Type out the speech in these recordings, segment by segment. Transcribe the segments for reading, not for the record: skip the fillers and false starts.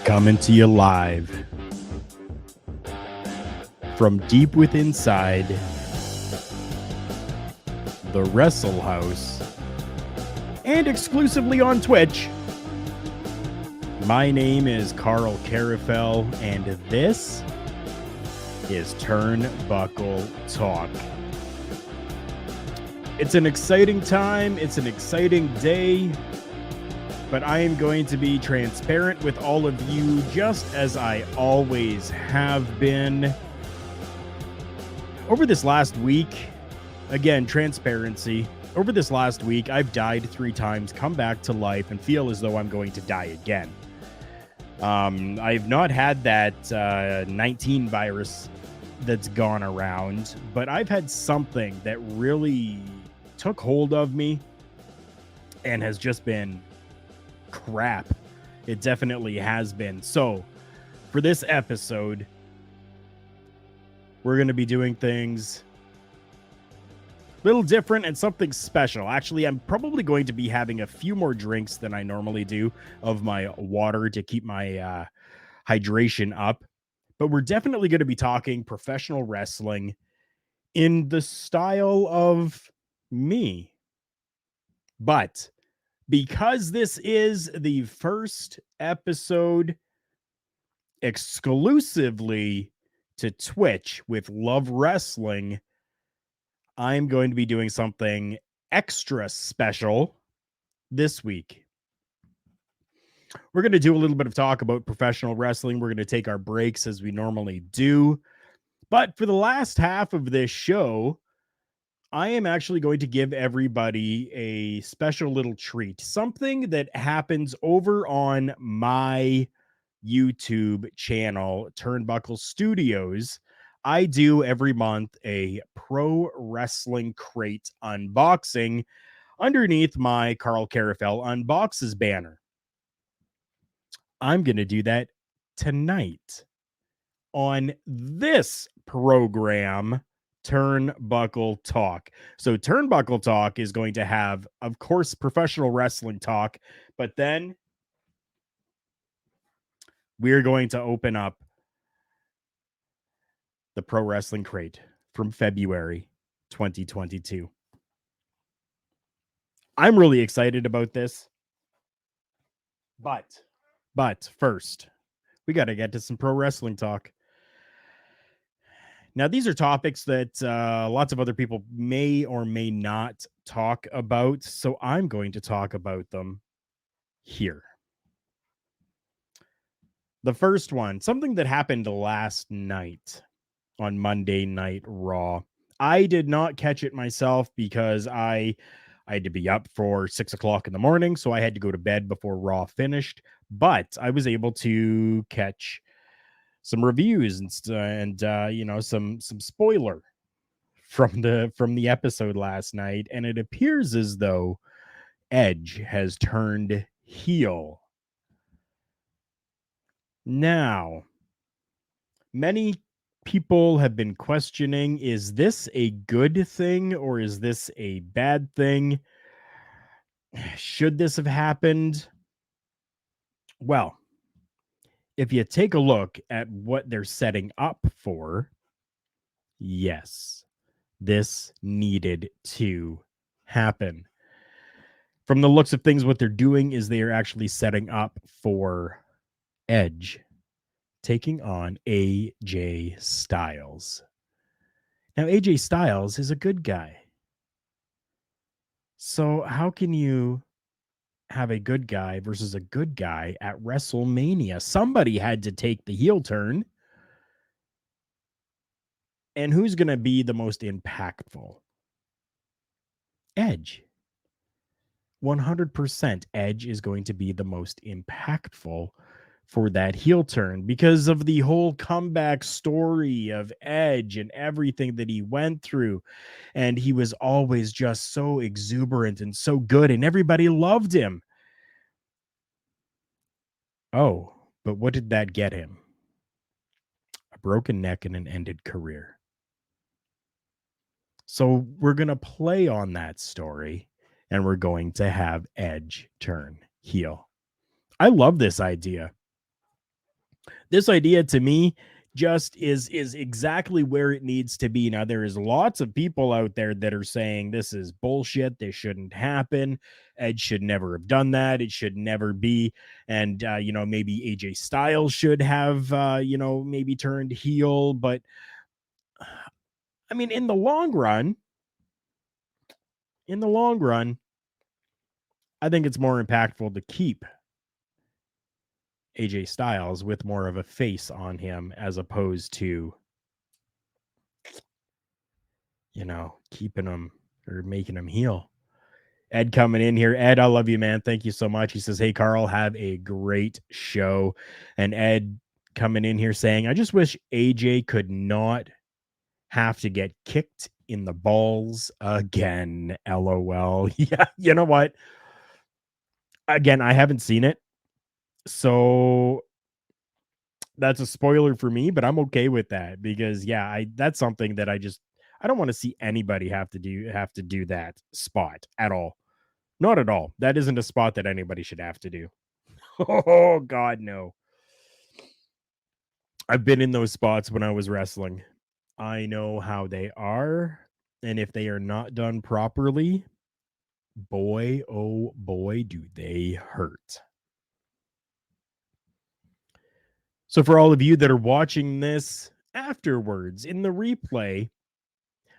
Coming to you live from deep within inside the Wrestle House and exclusively on Twitch. My name is Karl Karufel and this is Turnbuckle Talk. It's an exciting time, it's an exciting day, but I am going to be transparent with all of you just as I always have been. Over this last week, again, transparency. Over this last week, I've died 3 times, come back to life, and feel as though I'm going to die again. I've not had that 19 virus that's gone around, but I've had something that really took hold of me and has just been crap. It definitely has been. So for this episode, we're going to be doing things a little different and something special. Actually, I'm probably going to be having a few more drinks than I normally do of my water to keep my hydration up. But we're definitely going to be talking professional wrestling in the style of me. But because this is the first episode exclusively to Twitch with Love Wrestling, I'm going to be doing something extra special this week. We're going to do a little bit of talk about professional wrestling. We're going to take our breaks as we normally do. But for the last half of this show, I am actually going to give everybody a special little treat, something that happens over on my YouTube channel, Turnbuckle Studios. I do every month a pro wrestling crate unboxing underneath my Karl Karufel Unboxes banner. I'm going to do that tonight on this program, Turnbuckle Talk. So Turnbuckle Talk is going to have, of course, professional wrestling talk, but then we're going to open up the Pro Wrestling Crate from February 2022. I'm really excited about this. But first, we got to get to some pro wrestling talk. Now, these are topics that lots of other people may or may not talk about, so I'm going to talk about them here. The first one, something that happened last night on Monday Night Raw. I did not catch it myself because I had to be up for 6 o'clock in the morning, so I had to go to bed before Raw finished, but I was able to catch some reviews and you know, some spoiler from the episode last night, and it appears as though Edge has turned heel. Now, many people have been questioning, is this a good thing or is this a bad thing? Should this have happened? Well, if you take a look at what they're setting up for, yes, this needed to happen. From the looks of things, what they're doing is they are actually setting up for Edge taking on AJ Styles. Now, AJ Styles is a good guy. So how can you have a good guy versus a good guy at WrestleMania? Somebody had to take the heel turn. And who's going to be the most impactful? Edge. 100% Edge is going to be the most impactful for that heel turn because of the whole comeback story of Edge and everything that he went through. And he was always just so exuberant and so good, and everybody loved him. Oh, but what did that get him? A broken neck and an ended career. So we're going to play on that story, and we're going to have Edge turn heel. I love this idea. This idea to me just is exactly where it needs to be. Now, there is lots of people out there that are saying this is bullshit. This shouldn't happen. Edge should never have done that. It should never be. And, maybe AJ Styles should have, maybe turned heel. But, I mean, in the long run, I think it's more impactful to keep AJ Styles with more of a face on him as opposed to, keeping him or making him heel. Ed coming in here. Ed, I love you, man. Thank you so much. He says, hey, Karl, have a great show. And Ed coming in here saying, I just wish AJ could not have to get kicked in the balls again. LOL. Yeah, you know what? Again, I haven't seen it. So that's a spoiler for me, but I'm okay with that because that's something that I don't want to see anybody have to do that spot at all. Not at all. That isn't a spot that anybody should have to do. Oh God, no. I've been in those spots when I was wrestling. I know how they are, and if they are not done properly, boy, oh boy, do they hurt. So for all of you that are watching this afterwards in the replay,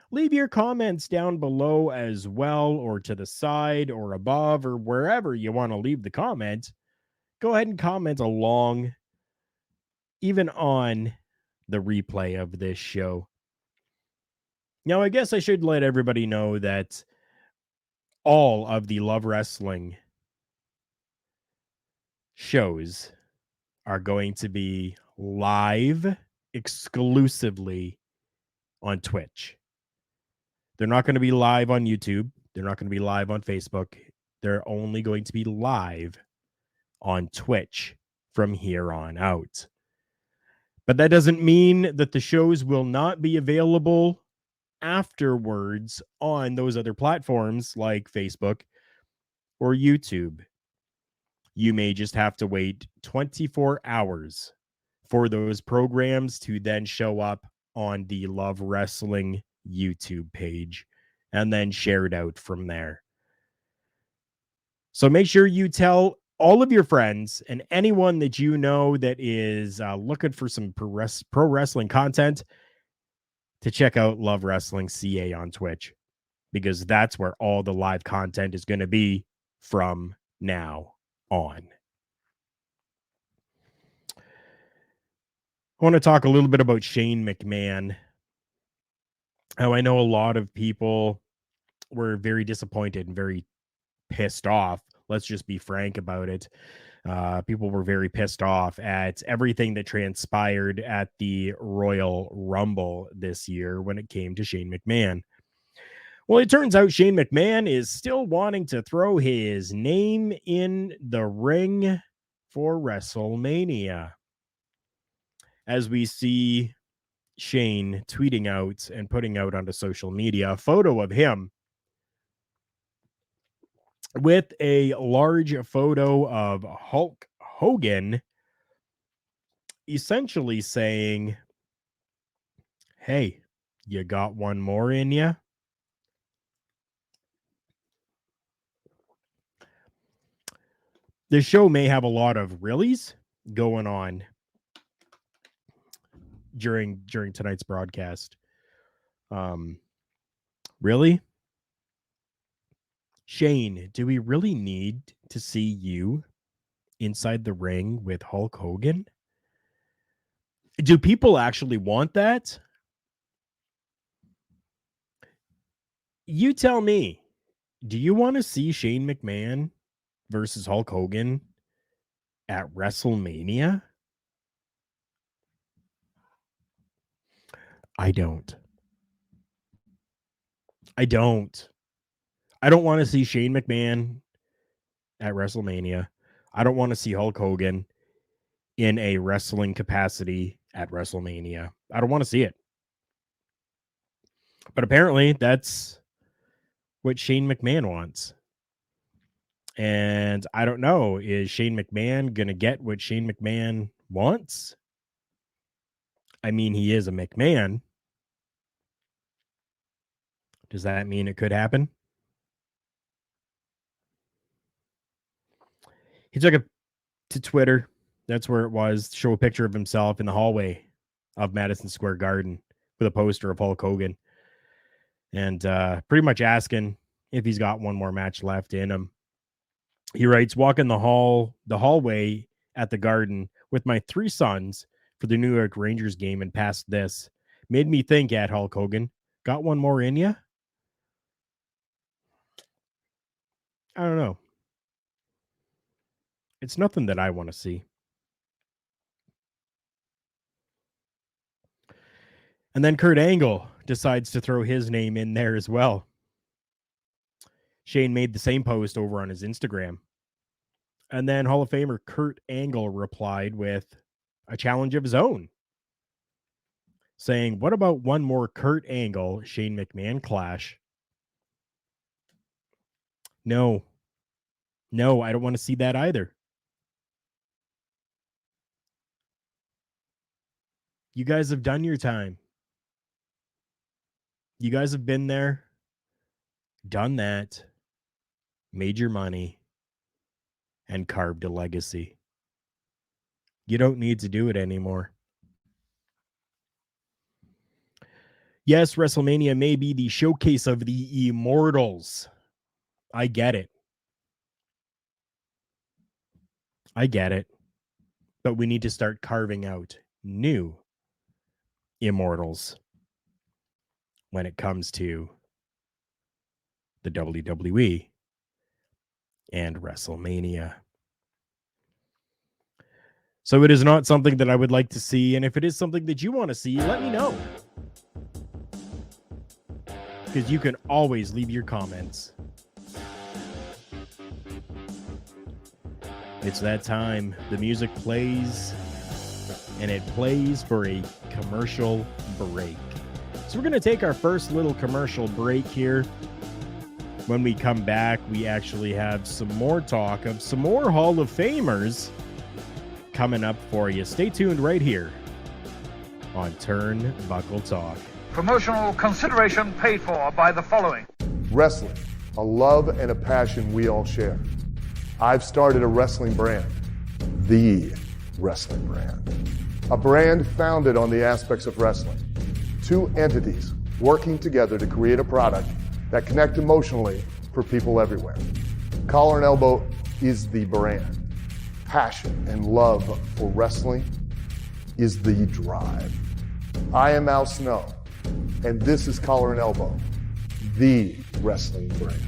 leave your comments down below as well, or to the side or above or wherever you want to leave the comment. Go ahead and comment along, even on the replay of this show. Now, I guess I should let everybody know that all of the Love Wrestling shows are going to be live exclusively on Twitch. They're not going to be live on YouTube. They're not going to be live on Facebook. They're only going to be live on Twitch from here on out. But that doesn't mean that the shows will not be available afterwards on those other platforms like Facebook or YouTube. You may just have to wait 24 hours for those programs to then show up on the Love Wrestling YouTube page and then share it out from there. So make sure you tell all of your friends and anyone that you know that is looking for some pro wrestling content to check out Love Wrestling CA on Twitch, because that's where all the live content is going to be from now on. I want to talk a little bit about Shane McMahon. How I know a lot of people were very disappointed and very pissed off. Let's just be frank about it. People were very pissed off at everything that transpired at the Royal Rumble this year when it came to Shane McMahon. Well, it turns out Shane McMahon is still wanting to throw his name in the ring for WrestleMania. As we see Shane tweeting out and putting out onto social media a photo of him with a large photo of Hulk Hogan, essentially saying, hey, you got one more in you? This show may have a lot of reallys going on during tonight's broadcast. Really? Shane, do we really need to see you inside the ring with Hulk Hogan? Do people actually want that? You tell me. Do you want to see Shane McMahon versus Hulk Hogan at WrestleMania? I don't. I don't want to see Shane McMahon at WrestleMania. I don't want to see Hulk Hogan in a wrestling capacity at WrestleMania. I don't want to see it. But apparently that's what Shane McMahon wants. And I don't know, is Shane McMahon going to get what Shane McMahon wants? I mean, he is a McMahon. Does that mean it could happen? He took it to Twitter. That's where it was. Show a picture of himself in the hallway of Madison Square Garden with a poster of Hulk Hogan. And pretty much asking if he's got one more match left in him. He writes, walking the hallway at the Garden with my 3 sons for the New York Rangers game and past this. Made me think at Hulk Hogan. Got one more in ya? I don't know. It's nothing that I want to see. And then Kurt Angle decides to throw his name in there as well. Shane made the same post over on his Instagram. And then Hall of Famer Kurt Angle replied with a challenge of his own, saying, what about one more Kurt Angle, Shane McMahon clash? No, I don't want to see that either. You guys have done your time. You guys have been there, done that, made your money, and carved a legacy. You don't need to do it anymore. Yes, WrestleMania may be the showcase of the immortals. I get it. But we need to start carving out new immortals when it comes to the WWE and WrestleMania. So it is not something that I would like to see. And if it is something that you want to see, let me know. Because you can always leave your comments. It's that time. The music plays, and it plays for a commercial break. So we're going to take our first little commercial break here. When we come back, we actually have some more talk of some more Hall of Famers coming up for you. Stay tuned right here on Turnbuckle Talk. Promotional consideration paid for by the following. Wrestling, a love and a passion we all share. I've started a wrestling brand, the wrestling brand. A brand founded on the aspects of wrestling. 2 entities working together to create a product that connect emotionally for people everywhere. Collar and Elbow is the brand. Passion and love for wrestling is the drive. I am Al Snow, and this is Collar and Elbow, the wrestling brand.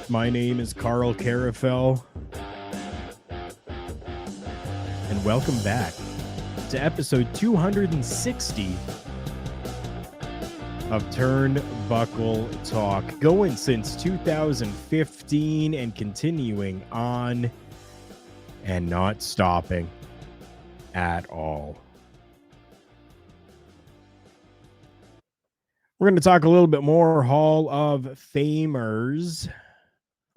My name is Karl Karufel, and welcome back to episode 260 of Turnbuckle Talk, going since 2015 and continuing on and not stopping at all. We're going to talk a little bit more Hall of Famers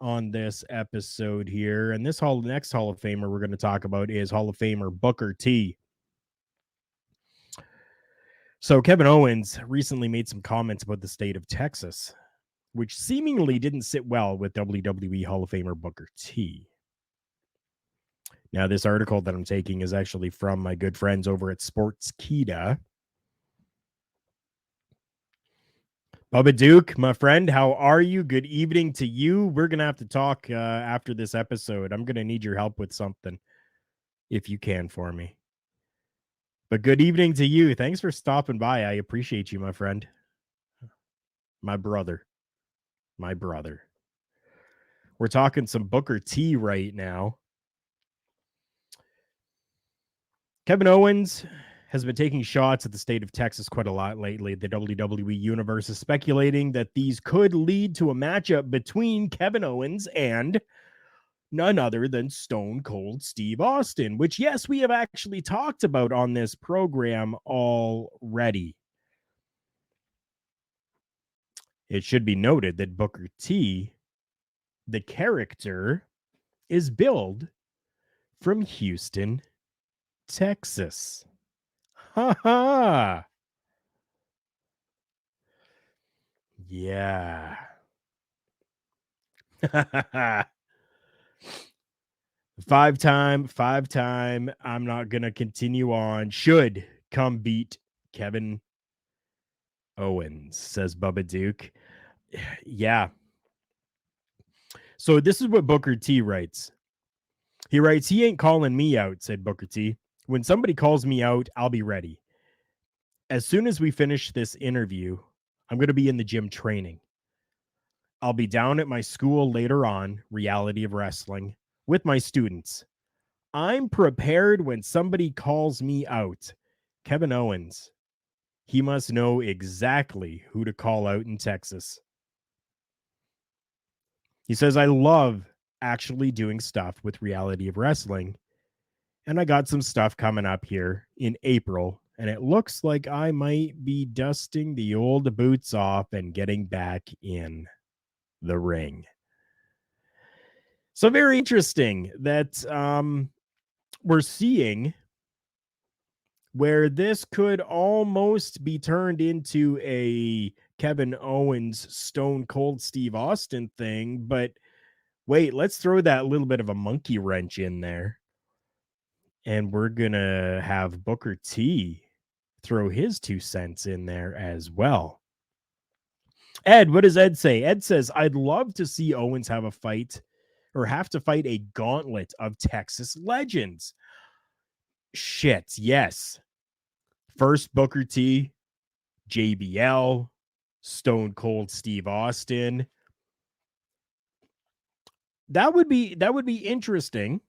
on this episode here. And this next Hall of Famer we're going to talk about is Hall of Famer Booker T. So Kevin Owens recently made some comments about the state of Texas, which seemingly didn't sit well with WWE Hall of Famer Booker T. Now, this article that I'm taking is actually from my good friends over at Sportskeeda. Bubba Duke, my friend, how are you? Good evening to you. We're going to have to talk after this episode. I'm going to need your help with something, if you can, for me. But good evening to you. Thanks for stopping by. I appreciate you, my friend. My brother. We're talking some Booker T right now. Kevin Owens has been taking shots at the state of Texas quite a lot lately. The WWE Universe is speculating that these could lead to a matchup between Kevin Owens and none other than Stone Cold Steve Austin, which, yes, we have actually talked about on this program already. It should be noted that Booker T, the character, is billed from Houston, Texas. Ha ha! Yeah. Five-time, I'm not going to continue on. Should come beat Kevin Owens, says Bubba Duke. Yeah. So this is what Booker T writes. He writes, "He ain't calling me out," said Booker T. "When somebody calls me out, I'll be ready. As soon as we finish this interview, I'm going to be in the gym training. I'll be down at my school later on, Reality of Wrestling, with my students. I'm prepared when somebody calls me out. Kevin Owens. He must know exactly who to call out in Texas." He says, "I love actually doing stuff with Reality of Wrestling, and I got some stuff coming up here in April, and it looks like I might be dusting the old boots off and getting back in the ring." So very interesting that we're seeing where this could almost be turned into a Kevin Owens Stone Cold Steve Austin thing, but wait, let's throw that little bit of a monkey wrench in there. And we're going to have Booker T throw his 2 cents in there as well. Ed, what does Ed say? Ed says, "I'd love to see Owens have a fight or have to fight a gauntlet of Texas legends." Shit, yes. First Booker T, JBL, Stone Cold Steve Austin. That would be interesting.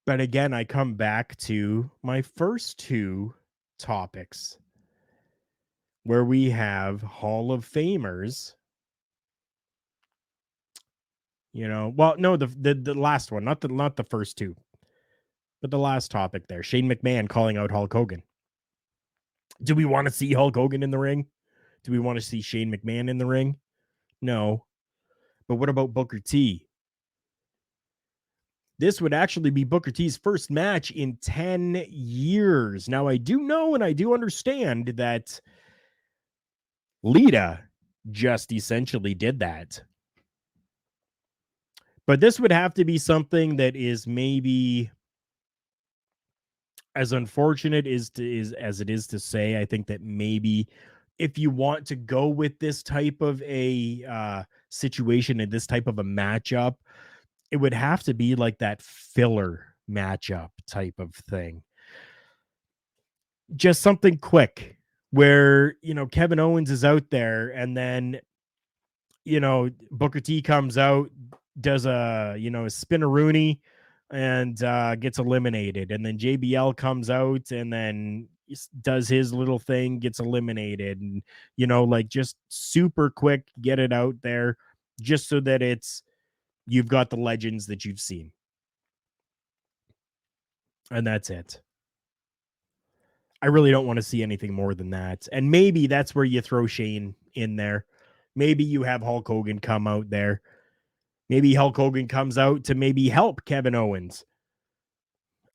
But again, I come back to my first 2 topics where we have Hall of Famers. You know, well, no, the last one, not the first 2. But the last topic there, Shane McMahon calling out Hulk Hogan. Do we want to see Hulk Hogan in the ring? Do we want to see Shane McMahon in the ring? No. But what about Booker T? This would actually be Booker T's first match in 10 years. Now, I do know and I do understand that Lita just essentially did that. But this would have to be something that is maybe, as unfortunate as it is to say, I think that maybe if you want to go with this type of a situation and this type of a matchup, it would have to be like that filler matchup type of thing. Just something quick where, you know, Kevin Owens is out there and then, you know, Booker T comes out, does a, you know, a spin-a-rooney and gets eliminated. And then JBL comes out and then does his little thing, gets eliminated. And, you know, like just super quick, get it out there just so that you've got the legends that you've seen. And that's it. I really don't want to see anything more than that. And maybe that's where you throw Shane in there. Maybe you have Hulk Hogan come out there. Maybe Hulk Hogan comes out to maybe help Kevin Owens.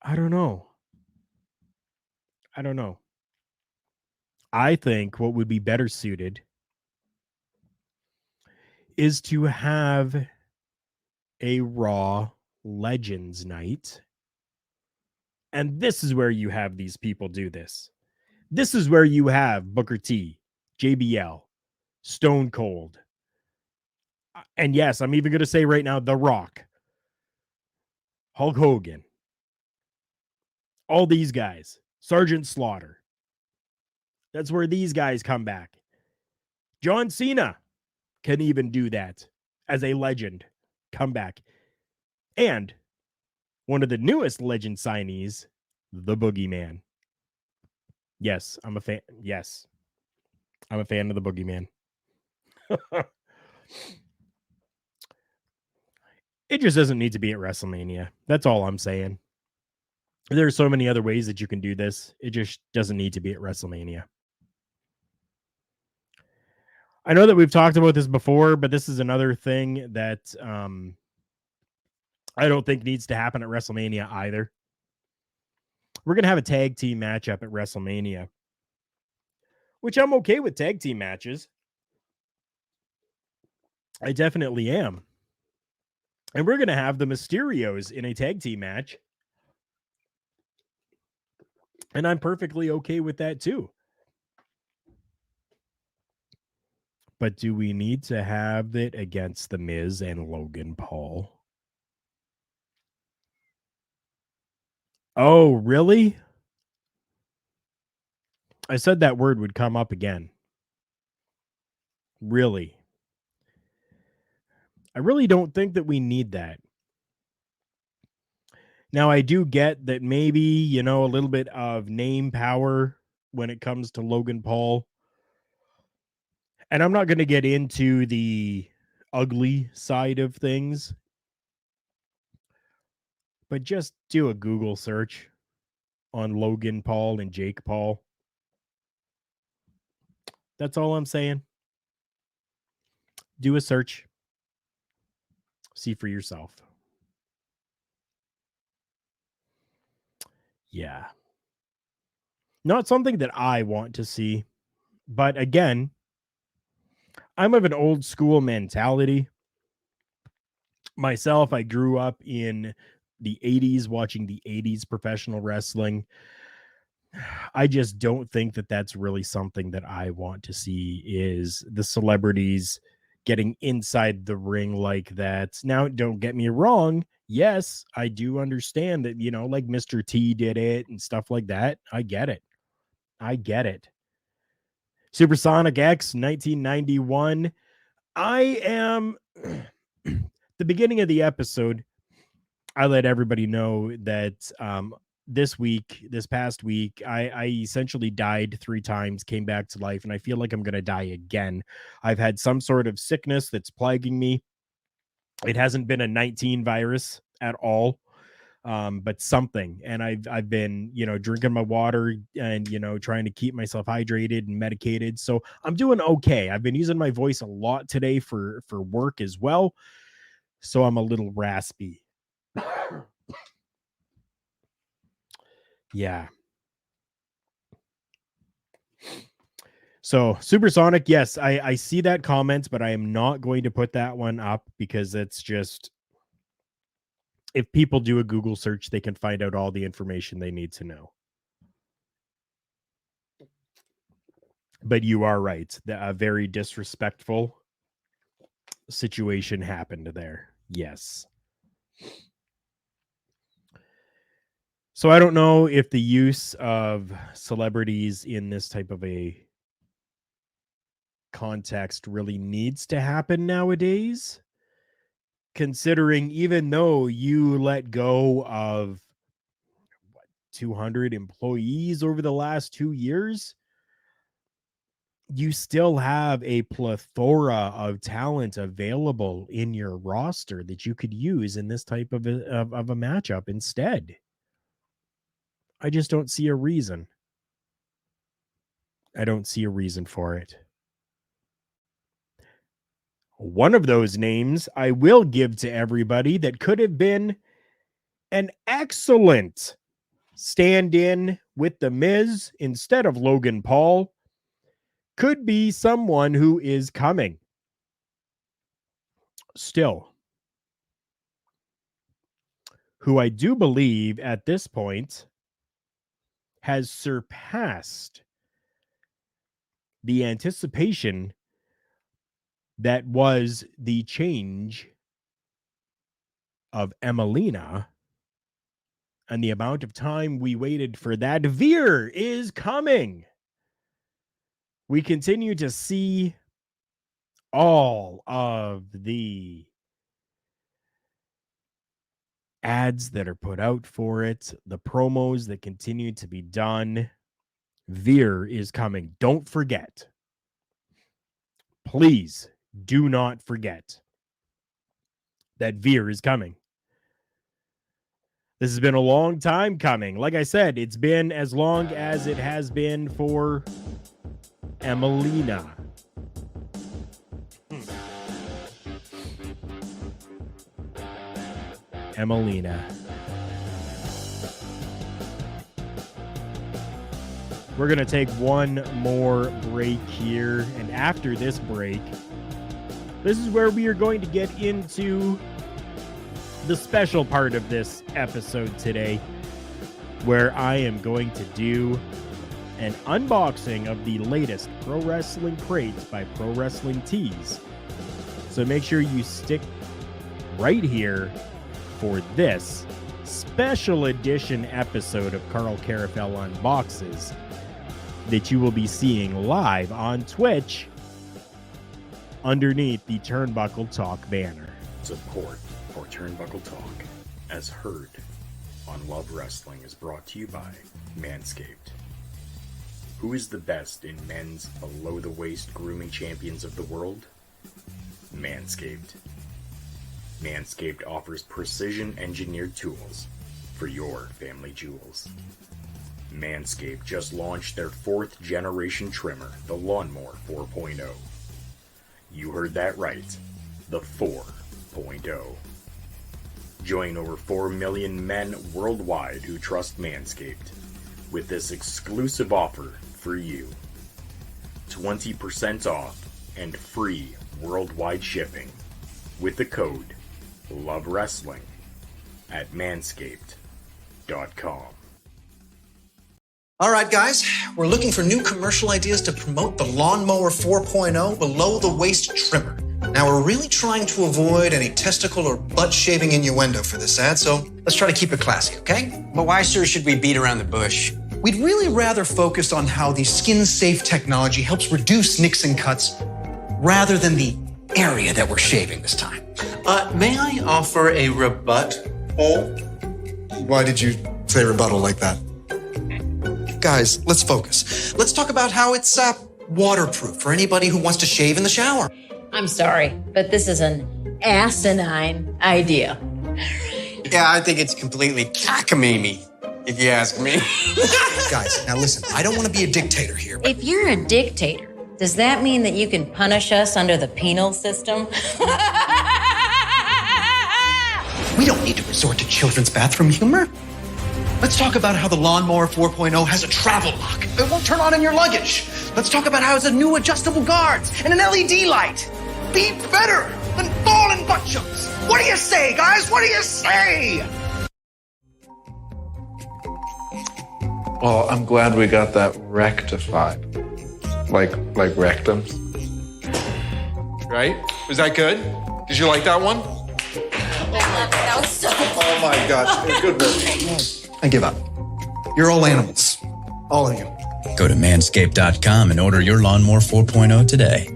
I don't know. I think what would be better suited is to have a Raw Legends night. And this is where you have these people do this. This is where you have Booker T, JBL, Stone Cold. And yes, I'm even going to say right now, The Rock, Hulk Hogan, all these guys, Sergeant Slaughter. That's where these guys come back. John Cena can even do that as a legend comeback. And one of the newest legend signees, the Boogeyman. Yes, I'm a fan. Yes, I'm a fan of the Boogeyman. It just doesn't need to be at WrestleMania. That's all I'm saying. There are so many other ways that you can do this. It just doesn't need to be at WrestleMania. I know that we've talked about this before, but this is another thing that I don't think needs to happen at WrestleMania either. We're going to have a tag team matchup at WrestleMania, which I'm okay with tag team matches. I definitely am. And we're going to have the Mysterios in a tag team match. And I'm perfectly okay with that too. But do we need to have it against The Miz and Logan Paul? Oh, really? I said that word would come up again. Really? I really don't think that we need that. Now, I do get that maybe, a little bit of name power when it comes to Logan Paul. And I'm not going to get into the ugly side of things, but just do a Google search on Logan Paul and Jake Paul. That's all I'm saying. Do a search. See for yourself. Yeah. Not something that I want to see. But again, I'm of an old school mentality. Myself, I grew up in the 80s watching the 80s professional wrestling. I just don't think that that's really something that I want to see, is the celebrities getting inside the ring like that. Now, don't get me wrong. Yes, I do understand that, like Mr. T did it and stuff like that. I get it. Supersonic X 1991. I am the beginning of the episode. I let everybody know that this past week, I essentially died 3 times, came back to life, and I feel like I'm going to die again. I've had some sort of sickness that's plaguing me. It hasn't been a 19 virus at all, but something. And I've been, drinking my water and, trying to keep myself hydrated and medicated. So I'm doing okay. I've been using my voice a lot today for work as well. So I'm a little raspy. Yeah. So Supersonic, yes, I see that comment, but I am not going to put that one up because it's just, if people do a Google search, they can find out all the information they need to know. But you are right. A very disrespectful situation happened there. Yes. So I don't know if the use of celebrities in this type of a context really needs to happen nowadays, considering even though you let go of 200 employees over the last 2 years, you still have a plethora of talent available in your roster that you could use in this type of a matchup instead. I just don't see a reason. I don't see a reason for it. One of those names I will give to everybody that could have been an excellent stand-in with The Miz instead of Logan Paul could be someone who is coming. Still, who I do believe at this point has surpassed the anticipation that was the change of Emelina and the amount of time we waited for that. Veer is coming. We continue to see all of the ads that are put out for it, the promos that continue to be done. Veer is coming. Don't forget. Please do not forget that Veer is coming. This has been a long time coming. Like I said, it's been as long as it has been for Emelina. Emelina. We're going to take one more break here. And after this break, this is where we are going to get into the special part of this episode today, where I am going to do an unboxing of the latest Pro Wrestling Crate by Pro Wrestling Tees. So make sure you stick right here for this special edition episode of Karl Karufel Unboxes that you will be seeing live on Twitch underneath the Turnbuckle Talk banner. Support for Turnbuckle Talk, as heard on Love Wrestling, is brought to you by Manscaped. Who is the best in men's below-the-waist grooming champions of the world? Manscaped. Manscaped offers precision-engineered tools for your family jewels. Manscaped just launched their 4th generation trimmer, the Lawnmower 4.0. You heard that right, the 4.0. Join over 4 million men worldwide who trust Manscaped with this exclusive offer for you. 20% off and free worldwide shipping with the code LOVEWRESTLING at manscaped.com. All right, guys, we're looking for new commercial ideas to promote the Lawnmower 4.0 below-the-waist trimmer. Now, we're really trying to avoid any testicle or butt-shaving innuendo for this ad, so let's try to keep it classy, okay? But why, sir, should we beat around the bush? We'd really rather focus on how the skin-safe technology helps reduce nicks and cuts rather than the area that we're shaving this time. May I offer a rebuttal? Why did you say rebuttal like that? Guys, let's focus. Let's talk about how it's waterproof for anybody who wants to shave in the shower. I'm sorry, but this is an asinine idea. Yeah, I think it's completely cockamamie, if you ask me. Guys, now listen, I don't want to be a dictator here. If you're a dictator, does that mean that you can punish us under the penal system? We don't need to resort to children's bathroom humor. Let's talk about how the Lawnmower 4.0 has a travel lock. It won't turn on in your luggage. Let's talk about how it's a new adjustable guards and an LED light. Be better than fallen butt chucks. What do you say, guys? What do you say? Well, I'm glad we got that rectified. Like rectums. Right? Was that good? Did you like that one? That was so Oh my gosh, good work. I give up. You're all animals. All of you. Go to manscaped.com and order your Lawnmower 4.0 today.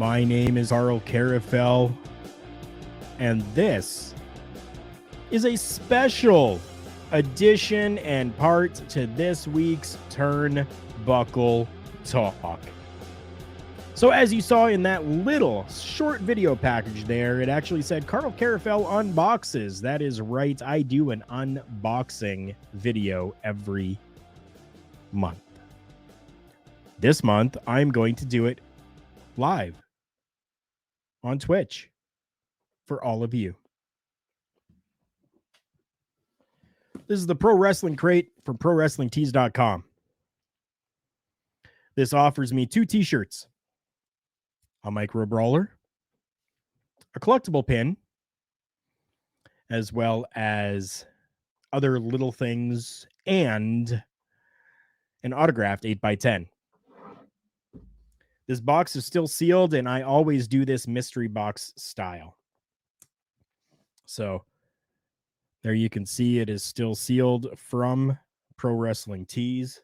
My name is Karl Karufel, and this is a special addition and part to this week's Turnbuckle Talk. So as you saw in that little short video package there, it actually said Karl Karufel Unboxes. That is right. I do an unboxing video every month. This month, I'm going to do it live on Twitch for all of you. This is the Pro Wrestling Crate from ProWrestlingTees.com. This offers me 2 t-shirts, a micro brawler, a collectible pin, as well as other little things, and an autographed 8x10. This box is still sealed, and I always do this mystery box style. So there you can see it is still sealed from Pro Wrestling Tees.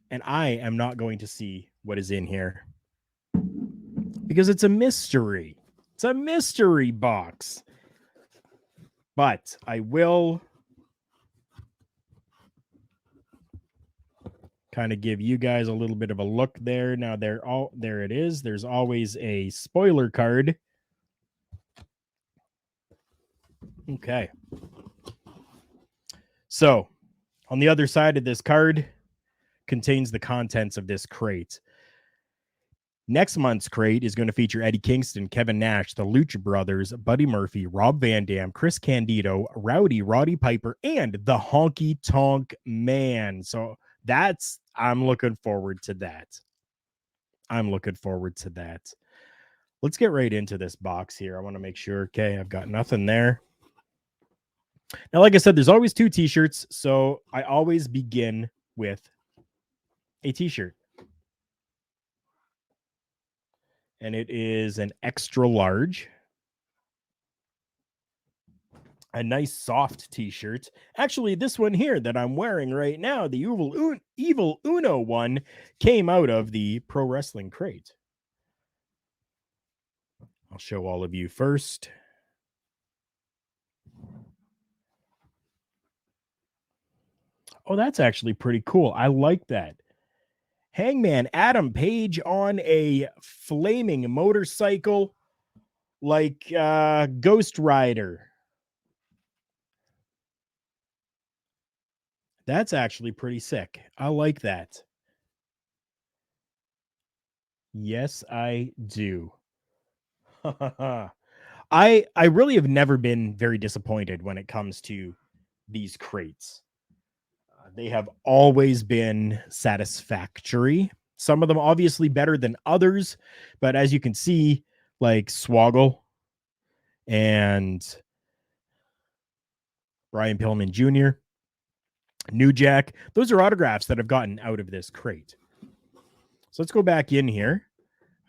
And I am not going to see what is in here because it's a mystery. It's a mystery box. But I will kind of give you guys a little bit of a look there. Now there it is. There's always a spoiler card. Okay. So, on the other side of this card contains the contents of this crate. Next month's crate is going to feature Eddie Kingston, Kevin Nash, the Lucha Brothers, Buddy Murphy, Rob Van Dam, Chris Candido, Roddy Piper, and the Honky Tonk Man. So I'm looking forward to that. Let's get right into this box here. I want to make sure. Okay, I've got nothing there. Now, like I said, there's always 2 t-shirts, so I always begin with a t-shirt. And it is an extra large. A nice soft t-shirt. Actually, this one here that I'm wearing right now, the Evil Uno one, came out of the Pro Wrestling Crate. I'll show all of you first. Oh, that's actually pretty cool. I like that. Hangman Adam Page on a flaming motorcycle like Ghost Rider. That's actually pretty sick. I like that. Yes, I do. I really have never been very disappointed when it comes to these crates. They have always been satisfactory. Some of them obviously better than others, but as you can see, like Swoggle and Brian Pillman Jr., New Jack, those are autographs that have gotten out of this crate. So let's go back in here.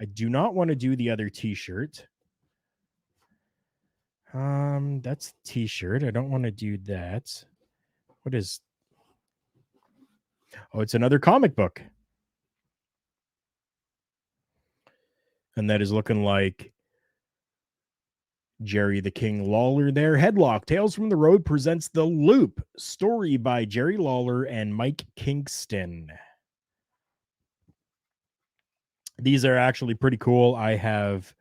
I do not want to do the other t-shirt. That's t-shirt. I don't want to do that. What is... Oh, it's another comic book. And that is looking like Jerry the King Lawler there. Headlock, Tales from the Road presents The Loop, story by Jerry Lawler and Mike Kingston. These are actually pretty cool. I have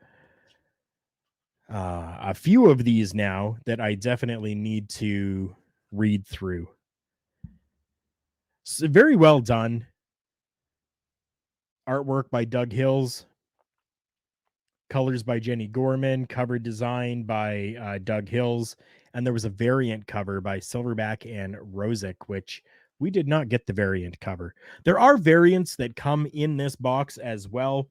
a few of these now that I definitely need to read through. So very well done. Artwork by Doug Hills. Colors by Jenny Gorman. Cover design by Doug Hills. And there was a variant cover by Silverback and Rosick, which we did not get the variant cover. There are variants that come in this box as well.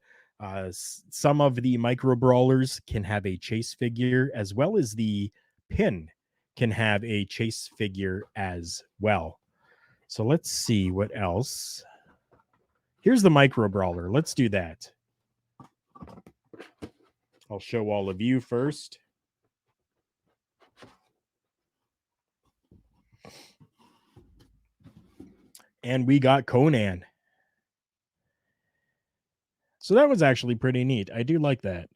Some of the micro brawlers can have a chase figure, as well as the pin can have a chase figure as well. So let's see what else. Here's the micro brawler. Let's do that. I'll show all of you first. And we got Conan. So that was actually pretty neat. I do like that.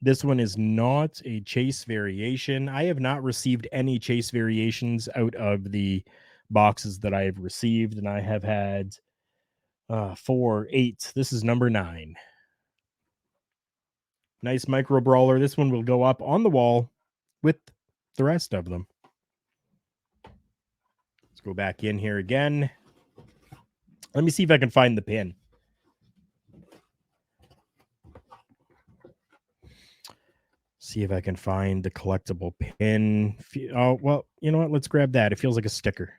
This one is not a chase variation. I have not received any chase variations out of the boxes that I have received, and I have had 4, 8. This is number 9. Nice micro brawler. This one will go up on the wall with the rest of them. Let's go back in here again. Let me see if I can find the pin. See if I can find the collectible pin. Oh, well, you know what? Let's grab that. It feels like a sticker.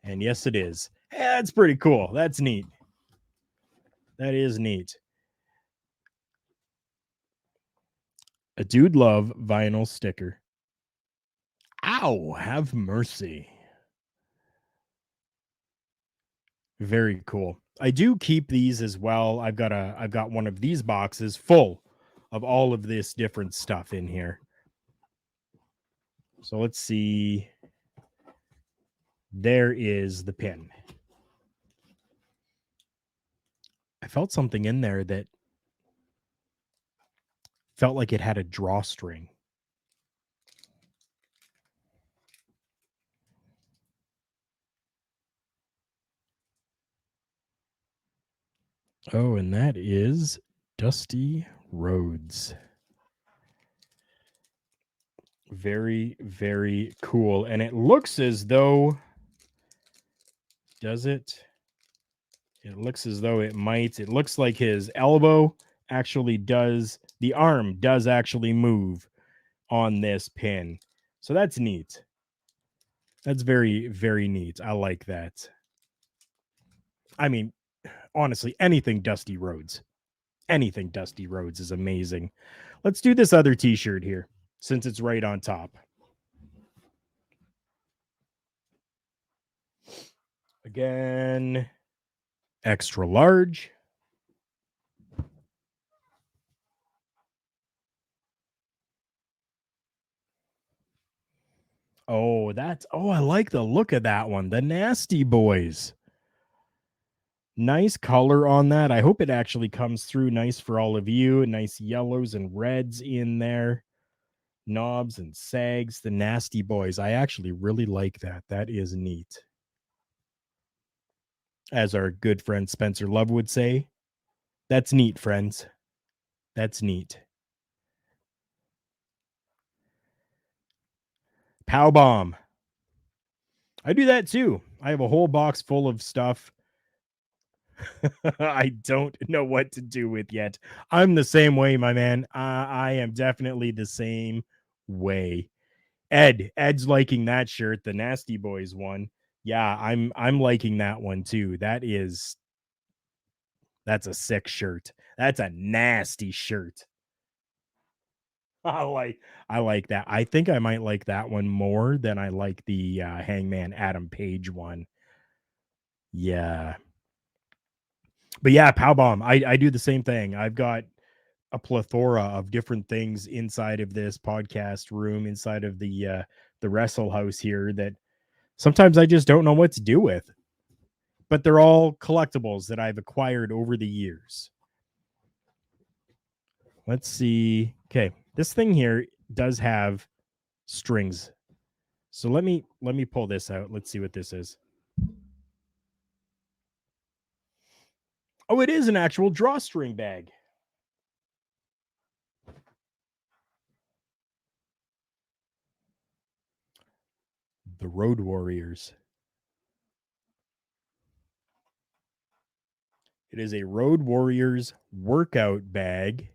And yes, it is. Hey, that's pretty cool. That's neat. That is neat. A Dude Love vinyl sticker. Ow, have mercy. Very cool. I do keep these as well. I've got one of these boxes full of all of this different stuff in here. So let's see. There is the pin. I felt something in there that felt like it had a drawstring. Oh, and that is Dusty Rhodes. Very, very cool. And it looks as though, does it? It looks as though it might. It looks like his elbow actually does, the arm does actually move on this pin. So that's neat. That's very, very neat. I like that. I mean, honestly, anything Dusty Rhodes is amazing. Let's do this other t-shirt here since it's right on top. Again, extra large. Oh, I like the look of that one. The Nasty Boys. Nice color on that. I hope it actually comes through nice for all of you. Nice yellows and reds in there. Knobs and sags. The Nasty Boys. I actually really like that. That is neat. As our good friend Spencer Love would say, that's neat, friends. That's neat. Pow Bomb. I do that too. I have a whole box full of stuff I don't know what to do with yet. I'm the same way, my man. I am definitely the same way. Ed's liking that shirt, the Nasty Boys one. Yeah, I'm liking that one too. That's a sick shirt. That's a nasty shirt. I like that. I think I might like that one more than I like the Hangman Adam Page one. Yeah. But yeah, Pow Bomb. I do the same thing. I've got a plethora of different things inside of this podcast room, inside of the Wrestle House here that sometimes I just don't know what to do with. But they're all collectibles that I've acquired over the years. Let's see. Okay, this thing here does have strings. So let me pull this out. Let's see what this is. Oh, it is an actual drawstring bag. The Road Warriors. It is a Road Warriors workout bag.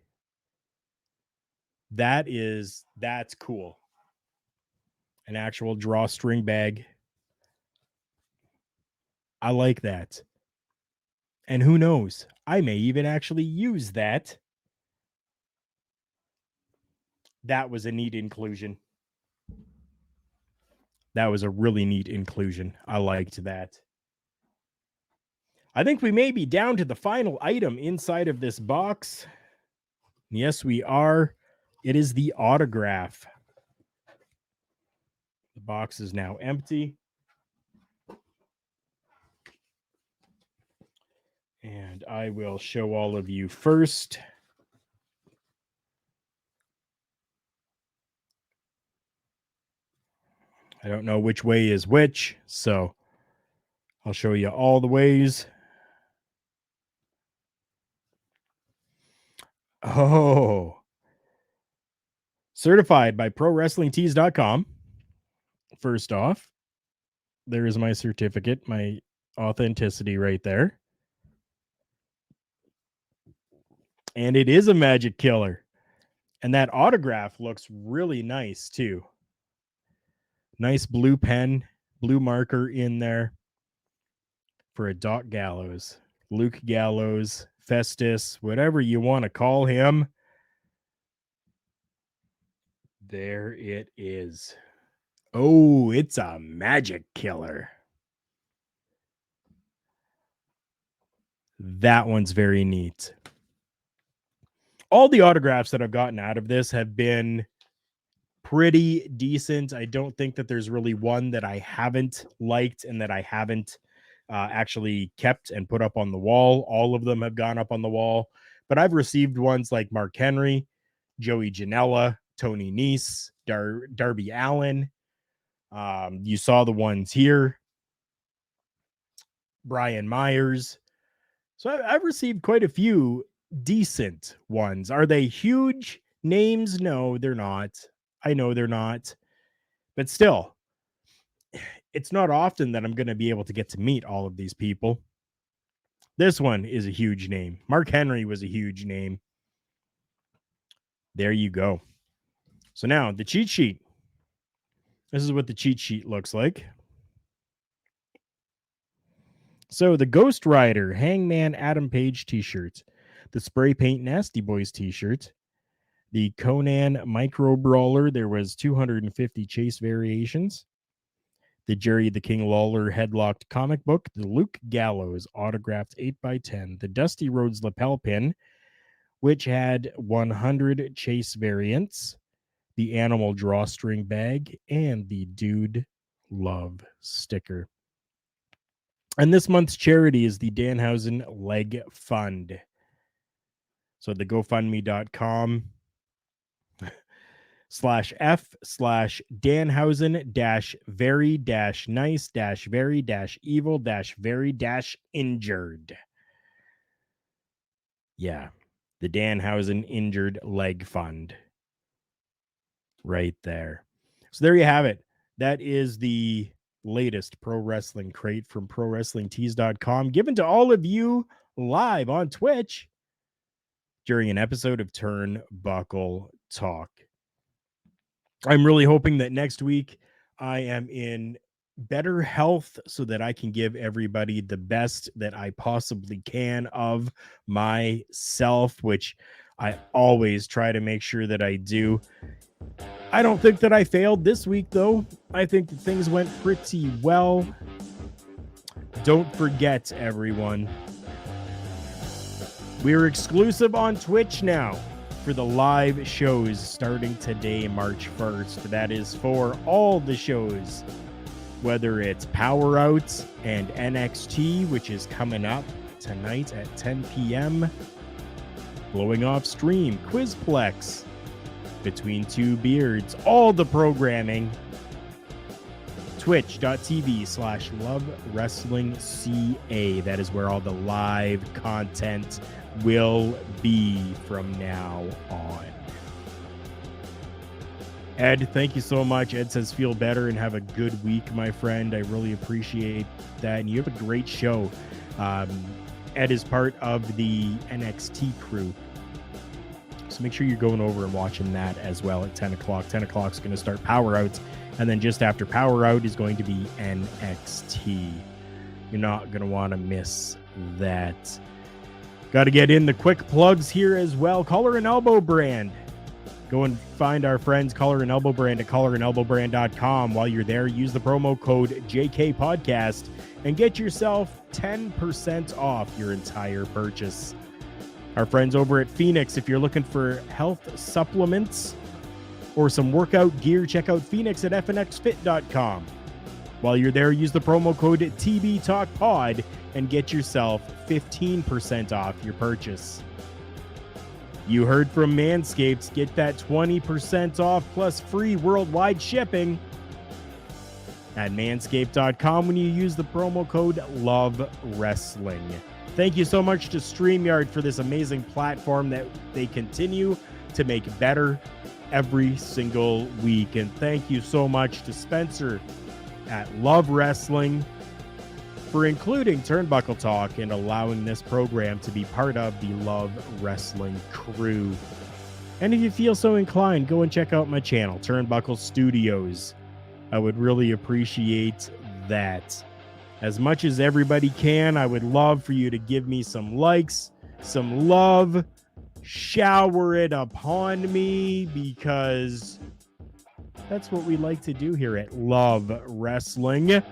That's cool. An actual drawstring bag. I like that. And who knows? I may even actually use that. That was a neat inclusion. That was a really neat inclusion. I liked that. I think we may be down to the final item inside of this box. Yes, we are. It is the autograph. The box is now empty. And I will show all of you first. I don't know which way is which, so I'll show you all the ways. Oh, certified by ProWrestlingTees.com. First off, there is my certificate, my authenticity right there. And it is a magic killer. And that autograph looks really nice too. Nice blue pen, blue marker in there for a Doc Gallows, Luke Gallows, Festus, whatever you want to call him. There it is. Oh, it's a magic killer. That one's very neat. All the autographs that I've gotten out of this have been pretty decent. I don't think that there's really one that I haven't liked and that I haven't actually kept and put up on the wall. All of them have gone up on the wall, but I've received ones like Mark Henry, Joey Janela, Tony Nese, Darby Allin. You saw the ones here. Brian Myers. So I've received quite a few decent ones. Are they huge names? No, they're not. I know they're not. But still, it's not often that I'm going to be able to get to meet all of these people. This one is a huge name. Mark Henry was a huge name. There you go. So now the cheat sheet. This is what the cheat sheet looks like. So the Ghost Rider Hangman Adam Page t-shirt, the Spray Paint Nasty Boys t-shirt, the Conan Micro Brawler, there was 250 chase variations, the Jerry the King Lawler headlocked comic book, the Luke Gallows autographed 8x10, the Dusty Rhodes lapel pin, which had 100 chase variants, the Animal Drawstring bag, and the Dude Love sticker. And this month's charity is the Danhausen Leg Fund. So the GoFundMe.com /F/Dan-Hausen-very-nice-very-evil-very-injured. Yeah, the Danhausen Injured Leg Fund. Right there. So there you have it. That is the latest pro wrestling crate from ProWrestlingTees.com, given to all of you live on Twitch during an episode of Turnbuckle Talk. I'm really hoping that next week I am in better health so that I can give everybody the best that I possibly can of myself, which I always try to make sure that I do. I don't think that I failed this week, though. I think that things went pretty well. Don't forget, everyone, we're exclusive on Twitch now for the live shows starting today, March 1st. That is for all the shows, whether it's Power Out and NXT, which is coming up tonight at 10 p.m., Blowing Off Stream, Quizplex, Between Two Beards, all the programming. Twitch.tv/LoveWrestlingCA. That is where all the live content will be from now on. Ed, thank you so much. Ed says feel better and have a good week, my friend. I really appreciate that. And you have a great show. Ed is part of the NXT crew. So make sure you're going over and watching that as well at 10 o'clock. 10 o'clock is going to start Power Out. And then just after Power Out is going to be NXT. You're not going to want to miss that. Got to get in the quick plugs here as well. Collar and Elbow Brand. Go and find our friends Collar and Elbow Brand at collarandelbowbrand.com. While you're there, use the promo code JKPodcast and get yourself 10% off your entire purchase. Our friends over at Phoenix, if you're looking for health supplements or some workout gear, check out Phoenix at fnxfit.com. While you're there, use the promo code TBTalkPod and get yourself 15% off your purchase. You heard from Manscaped. Get that 20% off plus free worldwide shipping at manscaped.com when you use the promo code LOVEWRESTLING. Thank you so much to StreamYard for this amazing platform that they continue to make better every single week. And thank you so much to Spencer at Love Wrestling for including Turnbuckle Talk and allowing this program to be part of the Love Wrestling crew. And if you feel so inclined, go and check out my channel, Turnbuckle Studios. I would really appreciate that. As much as everybody can, I would love for you to give me some likes, some love, shower it upon me, because that's what we like to do here at Love Wrestling,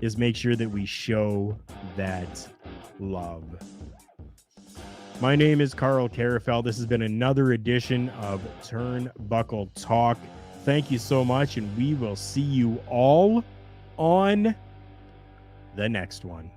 is make sure that we show that love. My name is Karl Karufel. This has been another edition of Turnbuckle Talk. Thank you so much, and we will see you all on the next one.